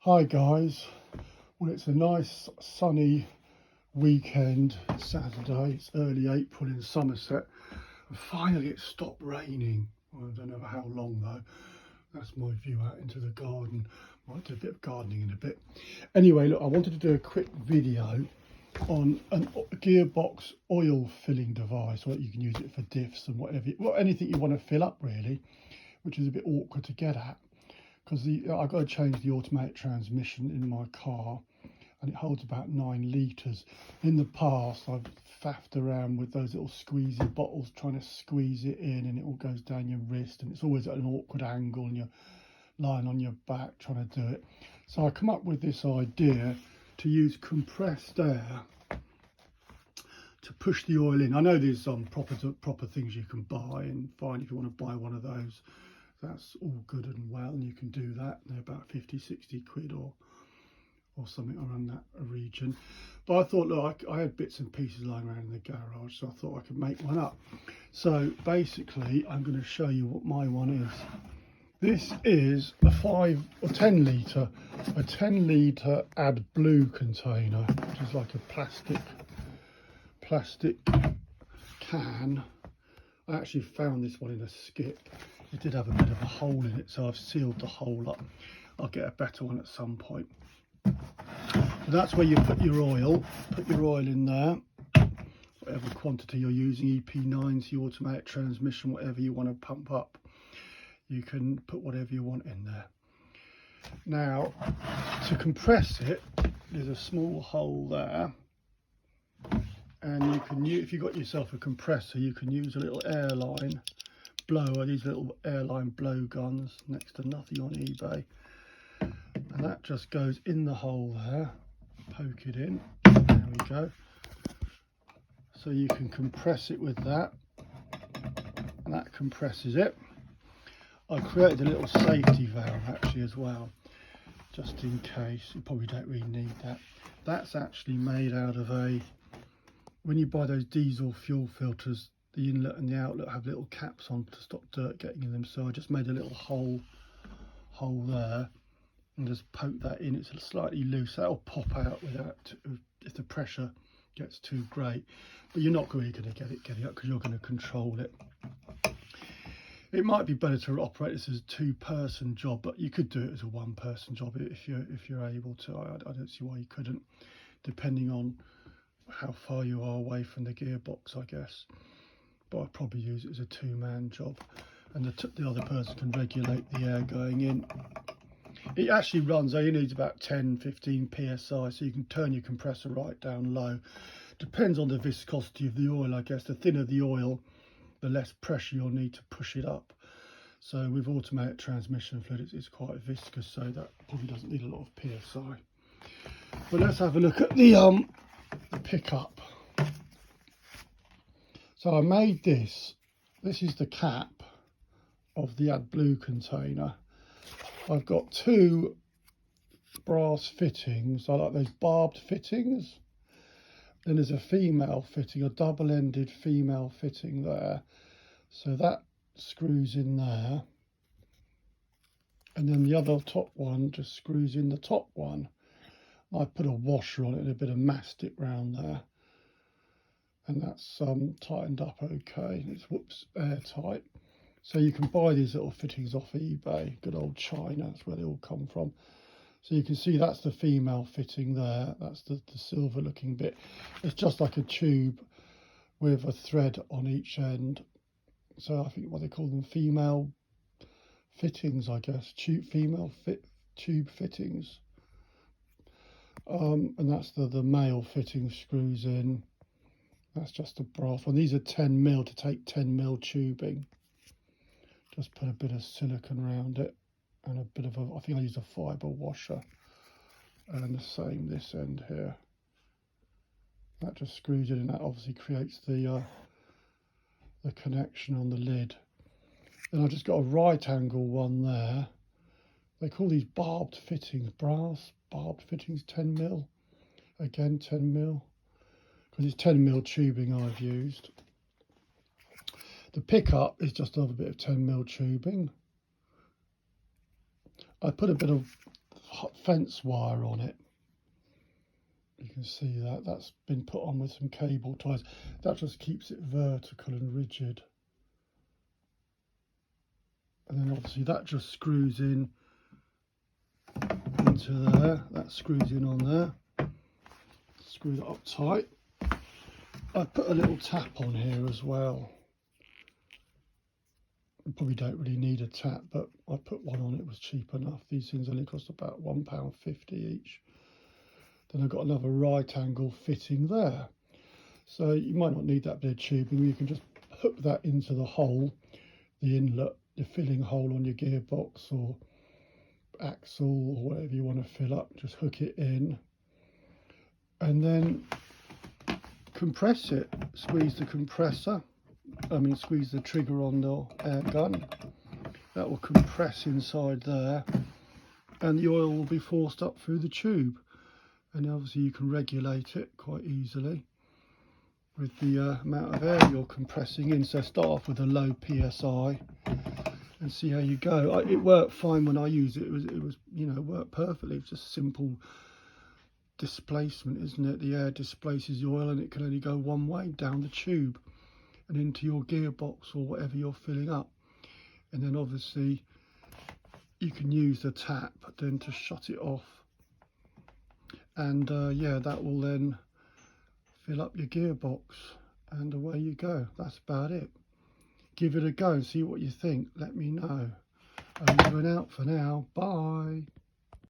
Hi guys, well it's a nice sunny weekend, Saturday, it's early April in Somerset and finally it stopped raining. Well, I don't know how long though. That's my view out into the garden. Might do a bit of gardening in a bit. Anyway, look, I wanted to do a quick video on a Gearbox oil filling device, so that you can use it for diffs and whatever, anything you want to fill up really, which is a bit awkward to get at. Because I've got to change the automatic transmission in my car and it holds about 9 litres. In the past I've faffed around with those little squeezy bottles trying to squeeze it in, and it all goes down your wrist and it's always at an awkward angle and you're lying on your back trying to do it. So I come up with this idea to use compressed air to push the oil in. I know there's some proper things you can buy, and fine if you want to buy one of those. That's all good and well, and you can do that. They're about 50-60 quid or something around that region. But I thought, look, I had bits and pieces lying around in the garage, so I thought I could make one up. So basically I'm going to show you what my one is. This is a 5 or 10 litre AdBlue container, which is like a plastic can. I actually found this one in a skip. It did have a bit of a hole in it, so I've sealed the hole up. I'll get a better one at some point. So that's where you put your oil. Put your oil in there, whatever quantity you're using, EP9, the automatic transmission, whatever you want to pump up. You can put whatever you want in there. Now, to compress it, there's a small hole there. And you can use, if you've got yourself a compressor, you can use a little airline blower, these little airline blow guns, next to nothing on eBay. And that just goes in the hole there, poke it in, there we go. So you can compress it with that, and that compresses it. I created a little safety valve actually as well, just in case. You probably don't really need that. That's actually made out of when you buy those diesel fuel filters, the inlet and the outlet have little caps on to stop dirt getting in them. So I just made a little hole there and just poke that in. It's slightly loose. That'll pop out without, if the pressure gets too great. But you're not really going to get it out because you're going to control it. It might be better to operate this as a 2-person job, but you could do it as a 1-person job if you're able to. I don't see why you couldn't, depending on how far you are away from the gearbox, I guess. But I'd probably use it as a 2-man job, and the other person can regulate the air going in. It actually runs, it needs about 10-15 psi, so you can turn your compressor right down low. Depends on the viscosity of the oil, I guess. The thinner the oil, the less pressure you'll need to push it up. So with automatic transmission fluid, it's quite viscous, so that probably doesn't need a lot of psi. But let's have a look at the pickup. So I made this is the cap of the AdBlue container. I've got 2 brass fittings. I like those barbed fittings. Then there's a female fitting, a double-ended female fitting there. So that screws in there. And then the other top one just screws in the top one. I put a washer on it and a bit of mastic round there. And that's tightened up okay. It's airtight. So you can buy these little fittings off eBay, good old China, that's where they all come from. So you can see that's the female fitting there, that's the silver looking bit. It's just like a tube with a thread on each end. So I think what they call them, female fittings, I guess, tube fittings. And that's the male fitting screws in. That's just a brass one. These are 10mm to take 10mm tubing. Just put a bit of silicone around it and a bit of I think I used a fibre washer. And the same this end here. That just screws in, and that obviously creates the connection on the lid. Then I've just got a right angle one there. They call these barbed fittings, brass barbed fittings, 10mm. Again, 10mm. Because it's 10mm tubing I've used. The pickup is just another bit of 10mm tubing. I put a bit of fence wire on it. You can see that that's been put on with some cable ties. That just keeps it vertical and rigid. And then obviously that just screws in into there. That screws in on there. Screw that up tight. I put a little tap on here as well. You probably don't really need a tap, but I put one on, it was cheap enough. These things only cost about £1.50 each. Then I've got another right angle fitting there. So you might not need that bit of tubing, you can just hook that into the hole, the inlet, the filling hole on your gearbox or axle or whatever you want to fill up. Just hook it in and then compress it. Squeeze the compressor, squeeze the trigger on the air gun. That will compress inside there and the oil will be forced up through the tube. And obviously you can regulate it quite easily with the amount of air you're compressing in. So start off with a low PSI and see how you go. It worked fine when I used it. It was it worked perfectly. It's just simple displacement, isn't it? The air displaces the oil and it can only go one way, down the tube and into your gearbox or whatever you're filling up. And then obviously you can use the tap then to shut it off. And yeah, that will then fill up your gearbox and away you go. That's about it. Give it a go and see what you think. Let me know. Over and out for now. Bye.